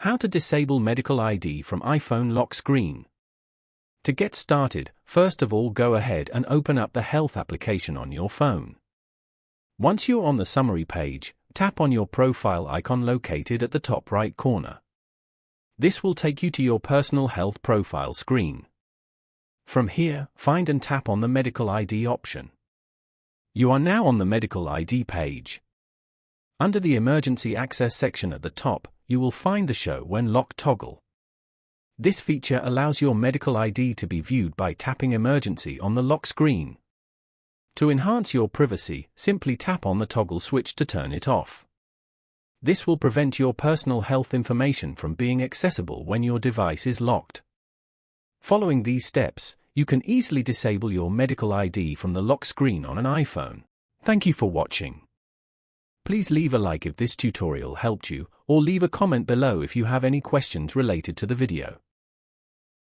How to disable medical ID from iPhone lock screen. To get started, first of all go ahead and open up the Health application on your phone. Once you're on the summary page, tap on your profile icon located at the top right corner. This will take you to your personal health profile screen. From here, find and tap on the Medical ID option. You are now on the Medical ID page. Under the Emergency Access section at the top, you will find the Show When Locked toggle. This feature allows your medical ID to be viewed by tapping Emergency on the lock screen. To enhance your privacy, simply tap on the toggle switch to turn it off. This will prevent your personal health information from being accessible when your device is locked. Following these steps, you can easily disable your medical ID from the lock screen on an iPhone. Thank you for watching. Please leave a like if this tutorial helped you, or leave a comment below if you have any questions related to the video.